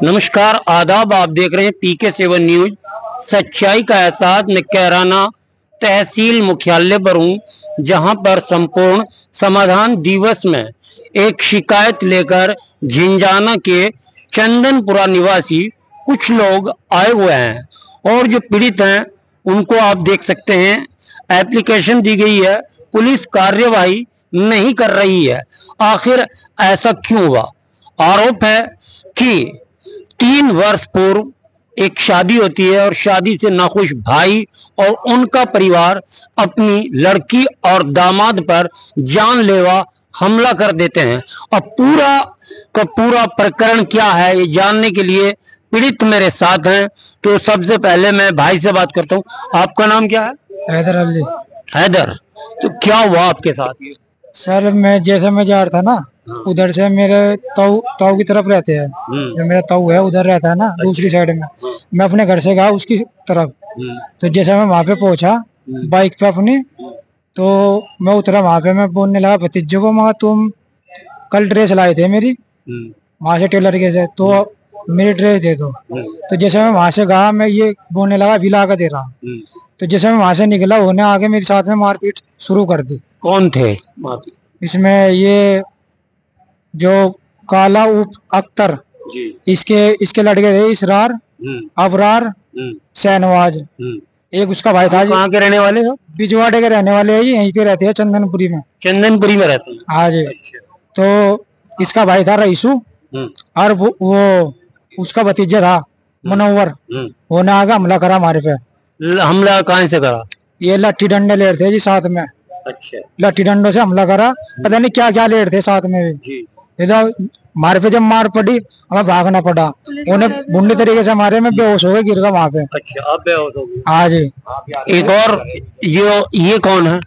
नमस्कार, आदाब। आप देख रहे हैं PK7 न्यूज। सच्चाई का एहसास। मैं कैराना तहसील मुख्यालय पर हूं, जहां पर संपूर्ण समाधान दिवस में एक शिकायत लेकर झिंझाना के चंदनपुरा निवासी कुछ लोग आए हुए हैं और जो पीड़ित हैं उनको आप देख सकते हैं। एप्लीकेशन दी गई है, पुलिस कार्यवाही नहीं कर रही है। आखिर ऐसा क्यों हुआ? आरोप है कि 3 वर्ष पूर्व एक शादी होती है और शादी से नाखुश भाई और उनका परिवार अपनी लड़की और दामाद पर जानलेवा हमला कर देते हैं। अब पूरा का पूरा प्रकरण क्या है, ये जानने के लिए पीड़ित मेरे साथ हैं। तो सबसे पहले मैं भाई से बात करता हूँ। आपका नाम क्या है? हैदर अली। हैदर, तो क्या हुआ आपके साथ? सर मैं जा रहा था ना, उधर से मेरे ताऊ की तरफ रहते हैं। जो मेरा ताऊ है उधर रहता है ना, दूसरी साइड में। मैं अपने घर से गया उसकी तरफ। तो जैसे मैं वहां पे पहुंचा बाइक पे अपनी, तो मैं उतरा वहां पे। मैं बोलने लगा भतीजे को, मगर तुम कल ड्रेस लाए थे मेरी वहां से टेलर के से, तो मेरी ड्रेस दे दो। तो जैसे मैं वहां से गया, मैं ये बोलने लगा अभी ला कर दे रहा। तो जैसे मैं वहां से निकला, उन्हें आगे मेरे साथ में मारपीट शुरू कर दी। कौन थे? इसमें ये जो काला उप अख्तर, इसके इसके लड़के थे इसरार, अबरार, शहनवाज। एक उसका भाई था। कहाँ के रहने वाले हो? बिजवाड़े के रहने वाले हैं, यहीं पे रहते हैं चंदनपुरी में। चंदनपुरी में रहते हैं? हाँ जी। अच्छा। तो इसका भाई था रईसू, और वो उसका भतीजा था मनोवर। वो ने आगे हमला करा हमारे पे। हमला कहाँ से करा? ये लाठी डंडे ले रहे थे जी साथ में। अच्छा। लाठी डंडों से हमला करा, पता नहीं क्या क्या ले रहे थे साथ में भी। इधर हमारे पे जब मार पड़ी, हमें भागना पड़ा। उन्हें बुंडे तरीके से मारे, मैं बेहोश हो गया, गिर गया वहाँ पे। अच्छा, आप बेहोश हो गए? हाँ जी। एक और ये कौन है?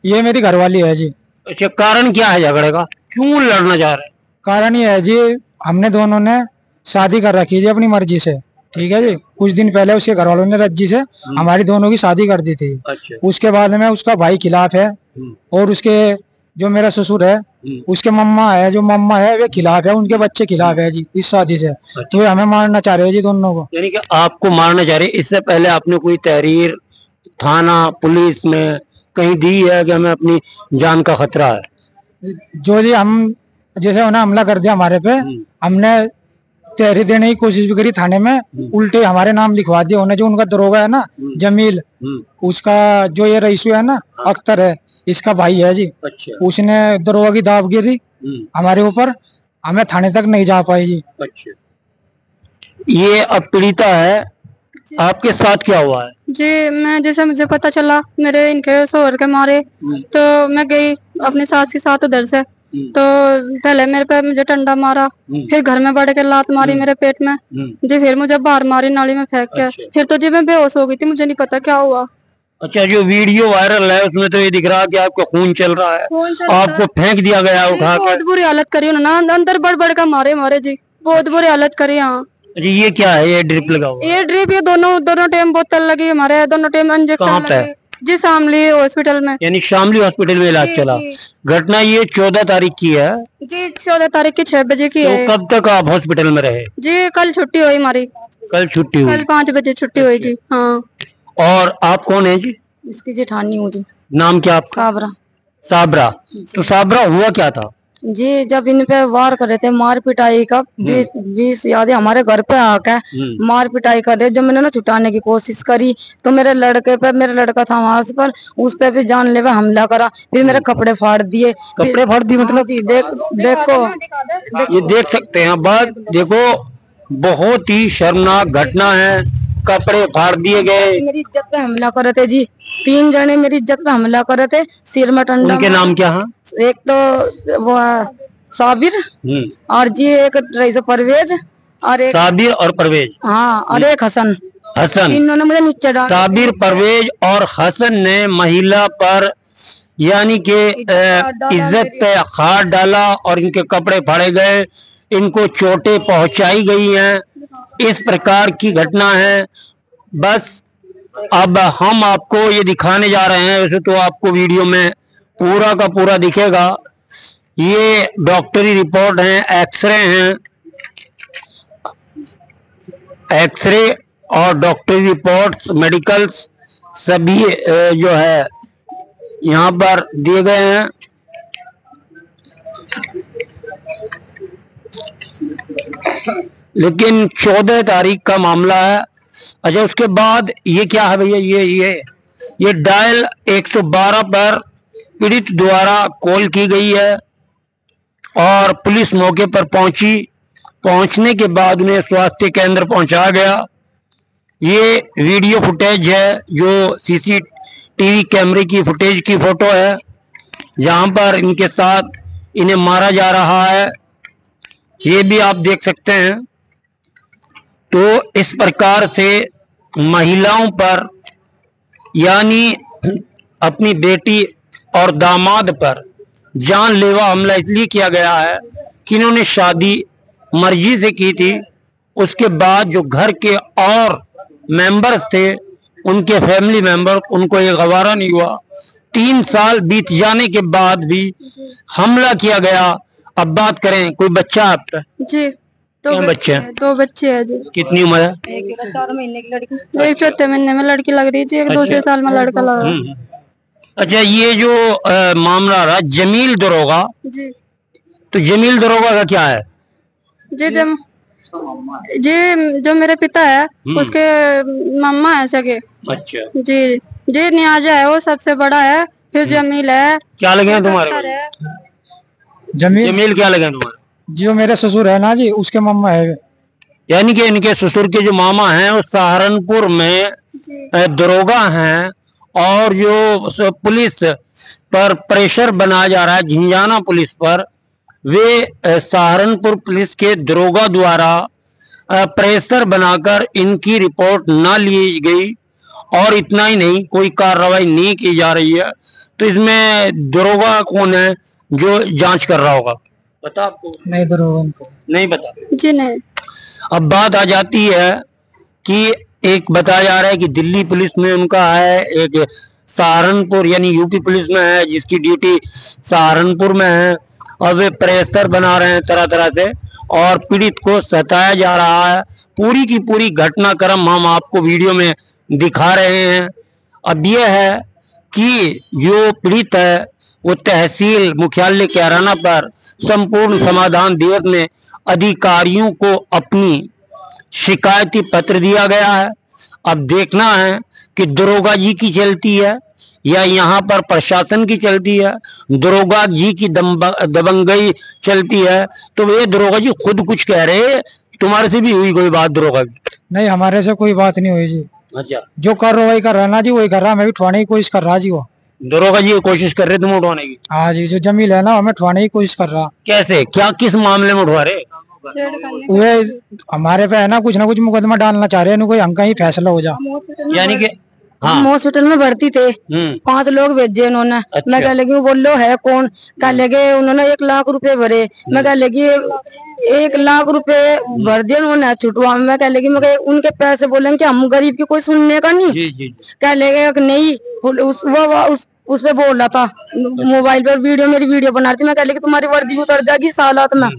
ये मेरी घरवाली है जी। अच्छा, कारण क्या है झगड़े का? क्यों लड़ना चाह रहे? कारण ये है जी, हमने दोनों ने शादी कर रखी है जी अपनी मर्जी से। ठीक है जी। कुछ दिन पहले उसके घर वालों ने रज्जी से हमारी दोनों की शादी कर दी थी। अच्छा। उसके बाद में उसका भाई खिलाफ है, और उसके जो मेरा ससुर है उसके मम्मा है, जो मम्मा है वे खिलाफ है, उनके बच्चे खिलाफ है जी इस शादी से। अच्छा। तो हमें मारना चाह रहे हैं जी दोनों को। यानी कि आपको मारना चाह रहे? इससे पहले आपने कोई तहरीर थाना पुलिस में कहीं दी है कि हमें अपनी जान का खतरा है? जो जी हम जैसे उन्हें हमला कर दिया हमारे पे, हमने तहरीर देने की कोशिश भी करी थाने में, उल्टे हमारे नाम लिखवा दिया उन्हें। जो उनका दरोगा है ना जमील, उसका जो ये रईसू है ना अख्तर है, इसका भाई है जी। अच्छा। उसने दरोगा की दावगिरी हमारे ऊपर, हमें थाने तक नहीं जा पाई जी। अच्छा। ये अब पीड़िता है, आपके साथ क्या हुआ है? जी, मैं जैसे मुझे पता चला मेरे इनके शोहर के मारे, तो मैं गई अपनी सास के साथ उधर से। तो पहले मेरे पे मुझे डंडा मारा, फिर घर में बढ़ के लात मारी मेरे पेट में जी, फिर मुझे बाहर मारी नाली में फेंक के। अच्छा। फिर तो जी मैं बेहोश हो गई थी, मुझे नहीं पता क्या हुआ। अच्छा, जो वीडियो वायरल है उसमें तो ये दिख रहा है कि आपका खून चल रहा है, आपको फेंक दिया गया उठा के। बहुत बुरी हालत करी उन्होंने, अंदर बढ़ का मारे जी, बहुत बुरी हालत करी। हाँ जी। ये क्या है? ये ड्रिप लगा हुआ? ये ड्रिप, ये दोनों टाइम बोतल लगी हमारे, दोनों टाइम इंजेक्शन लगे जी शामली हॉस्पिटल में। यानी शामली हॉस्पिटल में इलाज चला। घटना ये 14 तारीख की है जी, 14 तारीख की 6 बजे की है। तो कब तक आप हॉस्पिटल में रहे? जी कल छुट्टी हुई हमारी। कल छुट्टी हुई? कल 5 बजे छुट्टी हुई जी। हाँ। और आप कौन है जी? इसकी जेठानी हूँ जी। नाम क्या आपका? साबरा। साबरा। तो साबरा, हुआ क्या था? जी, जब इन पे वार कर रहे थे, मार पिटाई का 20 यादें हमारे घर पे आकर मार पिटाई कर रहे। जब मैंने ना छुटाने की कोशिश करी, तो मेरे लड़का था वहां पर, उस पे भी जानलेवा हमला करा। फिर मेरे कपड़े फाड़ दिए। कपड़े फाड़ दिए मतलब? जी देखो ये देख सकते हैं बात। देखो, बहुत ही शर्मनाक घटना है। कपड़े फाड़ दिए गए। मेरी इज्जत पे हमला कर रहे थे जी, 3 जने मेरी इज्जत पे हमला कर रहे थे, सिर में डंडा। उनके नाम क्या है? एक तो वो साबिर, और जी एक रईस परवेज, और एक साबिर और परवेज। हाँ, और एक हसन। इन्होंने मुझे नीचे डाला। साबिर, परवेज और हसन ने महिला पर यानी कि इज्जत पे हाथ डाला और इनके कपड़े फाड़े गए, इनको चोटें पहुंचाई गई हैं। इस प्रकार की घटना है। बस अब हम आपको ये दिखाने जा रहे हैं। वैसे तो आपको वीडियो में पूरा का पूरा दिखेगा। ये डॉक्टरी रिपोर्ट है, एक्सरे हैं, एक्सरे और डॉक्टरी रिपोर्ट्स, मेडिकल्स सभी जो है यहाँ पर दिए गए हैं। लेकिन 14 तारीख का मामला है। अच्छा, उसके बाद ये क्या है भैया? ये डायल 112 पर पीड़ित द्वारा कॉल की गई है और पुलिस मौके पर पहुंची। पहुंचने के बाद उन्हें स्वास्थ्य केंद्र पहुंचाया गया। ये वीडियो फुटेज है जो सीसीटीवी कैमरे की फुटेज की फोटो है, जहां पर इनके साथ इन्हें मारा जा रहा है। ये भी आप देख सकते हैं। तो इस प्रकार से महिलाओं पर, यानी अपनी बेटी और दामाद पर जानलेवा हमला इसलिए किया गया है कि इन्होंने शादी मर्जी से की थी। उसके बाद जो घर के और मेंबर्स थे, उनके फैमिली मेंबर, उनको ये गवारा नहीं हुआ। 3 साल बीत जाने के बाद भी हमला किया गया। अब बात करें, कोई बच्चा आपका? जी, क्या बच्चे हैं? 2 बच्चे हैं जी। कितनी उम्र है? एक 4 महीने की लड़की, एक 4 महीने में लड़की लग रही थी, एक 2 साल में लड़का लग रहा है। अच्छा, ये जो मामला रहा जमील दरोगा जी, तो जमील दरोगा का क्या है? जी जो मेरे पिता है उसके मम्मा है सके। अच्छा जी जी, नियाजा है वो सबसे बड़ा है, फिर जमील है। क्या लगे हैं तुम्हारे? जमील क्या लगे हैं तुम्हारे? जो मेरे ससुर है ना जी, उसके मम्मा है। यानी कि इनके ससुर के जो मामा हैं वो सहारनपुर में दरोगा हैं, और जो पुलिस पर प्रेशर बनाया जा रहा है, झिंझाना पुलिस पर, वे सहारनपुर पुलिस के दरोगा द्वारा प्रेशर बनाकर इनकी रिपोर्ट ना ली गई, और इतना ही नहीं, कोई कार्रवाई नहीं की जा रही है। तो इसमें दरोगा कौन है जो जांच कर रहा होगा? पता आपको? नहीं, दरोगा नहीं पता जी, नहीं। अब बात आ जाती है कि एक बताया जा रहा है कि दिल्ली पुलिस में उनका है, एक सहारनपुर यानी यूपी पुलिस में है जिसकी ड्यूटी सहारनपुर में है, और वे प्रेशर बना रहे हैं तरह तरह से, और पीड़ित को सताया जा रहा है। पूरी की पूरी घटनाक्रम हम आपको वीडियो में दिखा रहे हैं। अब यह है कि जो पीड़ित है वो तहसील मुख्यालय कैराना पर संपूर्ण समाधान दिवस में अधिकारियों को अपनी शिकायती पत्र दिया गया है। अब देखना है कि दरोगा जी की चलती है या यहाँ पर प्रशासन की चलती है, दरोगा जी की दबंगई चलती है। तो ये दरोगा जी खुद कुछ कह रहे हैं, तुम्हारे से भी हुई कोई बात दरोगा की? नहीं, हमारे से कोई बात नहीं हुई जी। अच्छा, जो कार्रवाई कर रहा ना जी वही कर रहा, मैं भी उठवाने की कोशिश कर रहा जी। वो दरोगा जी कोशिश कर रहे तुम उठवाने की? हाँ जी, जो जमील है ना हमें उठवाने की कोशिश कर रहा। कैसे, क्या, किस मामले में उठवा रहे? वे हमारे पे है ना कुछ मुकदमा डालना चाह रहे हैं, कोई हमका ही फैसला हो जा। यानी कि हम हॉस्पिटल में भर्ती थे, 5 लोग भेजे उन्होंने। अच्छा। मैं कह लगी वो बोलो है कौन? कह लगे उन्होंने 1 लाख रुपए भरे। मैं कह लगी 1 लाख रुपए भर दिए उन्होंने छुटवा। मैं कह लगी मैं उनके पैसे बोलेंगे कि हम गरीब की कोई सुनने का नहीं। जी। कह लगे नहीं, उस पे बोल रहा था मोबाइल पर, मेरी वीडियो बना रही थी। मैं कह लगी तुम्हारी वर्दी उतर जाएगी सालात में।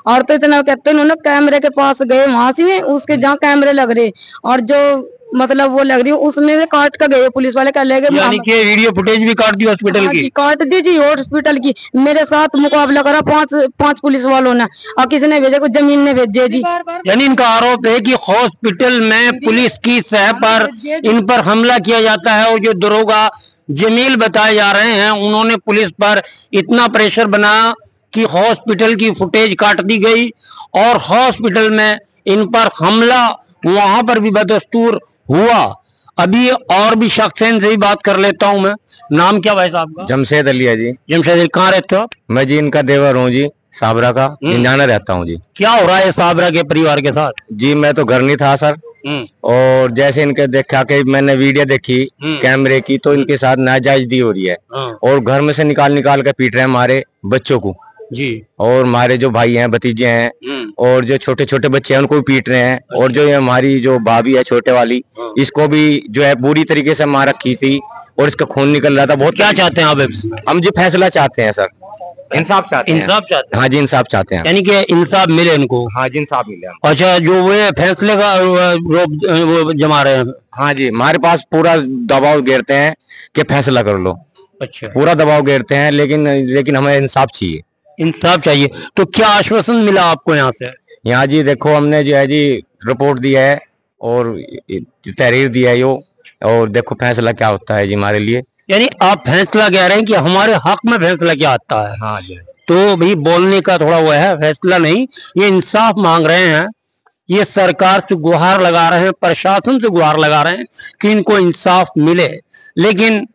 और तो इतना कहते उन्होंने कैमरे के पास गए, वहां से उसके जहाँ कैमरे लग रहे और जो मतलब वो लग रही है उसमें वे काट कर गए पुलिस वाले। कह लगे यानी कि वीडियो फुटेज भी काट दी हॉस्पिटल की? काट दी जी, हॉस्पिटल की। मेरे साथ मुकाबला करा 5 पुलिस वालों ने, और किसी ने भेजे, कुछ जमीन ने भेजे जी। यानी इनका आरोप है कि हॉस्पिटल में पुलिस की सह पर इन पर हमला किया जाता है, और जो दरोगा जमील बताए जा रहे हैं उन्होंने पुलिस पर इतना प्रेशर बनाया कि हॉस्पिटल की फुटेज काट दी गई, और हॉस्पिटल में इन पर हमला वहां पर भी बदस्तूर हुआ। अभी और भी शख्स हैं, इनसे ही बात कर लेता हूं मैं। नाम क्या भाई साहब का? जमशेद अली है जी। जमशेद अली, कहाँ रहते हो आप? मैं जी इनका देवर हूँ जी, साबरा का। झिंझाना रहता हूँ जी। क्या हो रहा है साबरा के परिवार के साथ? जी मैं तो घर नहीं था सर, और जैसे इनके देखा के मैंने वीडियो देखी कैमरे की, तो इनके साथ नाजायजगी हो रही है, और घर में से निकाल के पीट रहे हैं हमारे बच्चों को जी, और हमारे जो भाई हैं, भतीजे हैं, और जो छोटे छोटे बच्चे हैं उनको भी पीट रहे हैं। और जो ये हमारी जो भाभी है छोटे वाली, इसको भी जो है बुरी तरीके से मार रखी थी, और इसका खून निकल रहा था बहुत। क्या चाहते हैं आप इसमें? हम जी फैसला चाहते हैं सर, इंसाफ चाहते हैं। इंसाफ चाहते हैं? हाँ जी इंसाफ चाहते हैं, यानी कि इंसाफ मिले इनको। हाँ जी इंसाफ मिले। अच्छा, जो वो फैसले का वो जमा रहे हैं। हाँ जी, हमारे पास पूरा दबाव घेरते हैं कि फैसला कर लो। अच्छा, पूरा दबाव घेरते हैं, लेकिन हमें इंसाफ चाहिए। इंसाफ चाहिए। तो क्या आश्वासन मिला आपको यहाँ से? यहाँ जी देखो, हमने जो है जी रिपोर्ट दिया है और तहरीर दिया है यो, और देखो फैसला क्या होता है जी हमारे लिए। यानी आप फैसला कह रहे हैं कि हमारे हक में फैसला क्या आता है? हाँ जी। तो भाई बोलने का थोड़ा वो है, फैसला नहीं, ये इंसाफ मांग रहे हैं। ये सरकार से गुहार लगा रहे हैं, प्रशासन से गुहार लगा रहे हैं कि इनको इंसाफ मिले। लेकिन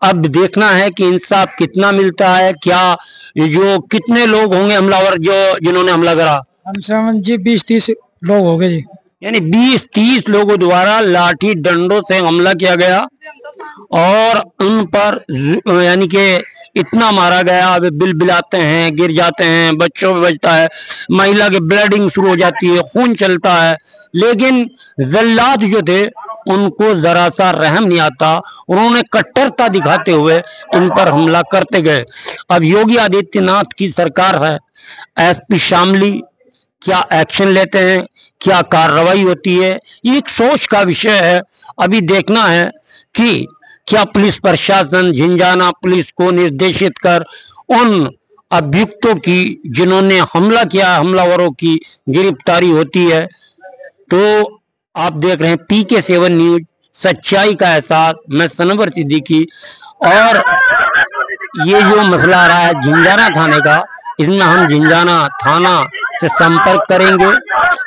अब देखना है कि इंसाफ कितना मिलता है। क्या जो कितने लोग होंगे हमलावर जिन्होंने हमला करा? हम समझ जी 20-30 लोग हो गए जी। यानी 20-30 लोगों द्वारा लाठी डंडों से हमला किया गया और उन पर यानी कि इतना मारा गया, अब बिलबिलाते हैं, गिर जाते हैं, बच्चों में बचता है, महिला की ब्लीडिंग शुरू हो जाती है, खून चलता है। लेकिन जल्लाद जो थे उनको जरा सा रहम नहीं आता, उन्होंने कट्टरता दिखाते हुए इन पर हमला करते गए। अब योगी आदित्यनाथ की सरकार है, एसपी शामली क्या एक्शन लेते हैं, क्या कार्रवाई होती है, ये एक सोच का विषय है। अभी देखना है कि क्या पुलिस प्रशासन झिंझाना पुलिस को निर्देशित कर उन अभियुक्तों की जिन्होंने हमला किया, हमलावरों की गिरफ्तारी होती है। तो आप देख रहे हैं PK7 न्यूज, सच्चाई का एहसास। मैं सनवर सिद्दीकी। और ये जो मसला आ रहा है झिंझाना थाने का, इसमें हम झिंझाना थाना से संपर्क करेंगे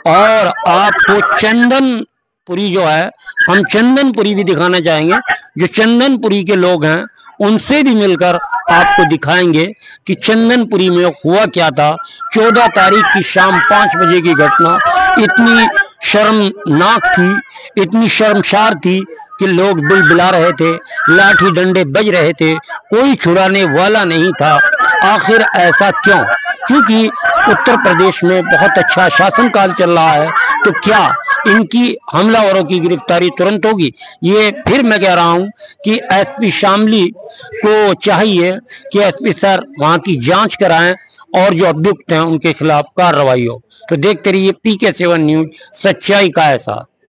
और आपको चंदनपुरी जो है, हम चंदनपुरी भी दिखाना चाहेंगे। जो चंदनपुरी के लोग हैं उनसे भी मिलकर आपको दिखाएंगे कि चंदनपुरी में हुआ क्या था। 14 तारीख की शाम 5 बजे की घटना इतनी शर्मनाक थी, इतनी शर्मसार थी कि लोग बिलबिला रहे थे, लाठी डंडे बज रहे थे, कोई छुड़ाने वाला नहीं था। आखिर ऐसा क्यों? क्योंकि उत्तर प्रदेश में बहुत अच्छा शासनकाल चल रहा है। तो क्या इनकी हमलावरों की गिरफ्तारी तुरंत होगी? ये फिर मैं कह रहा हूं कि एसपी शामली को चाहिए कि एसपी सर वहां की जांच कराएं और जो अभियुक्त हैं उनके खिलाफ कार्रवाई हो। तो देखते रहिए PK7 न्यूज, सच्चाई का एहसास।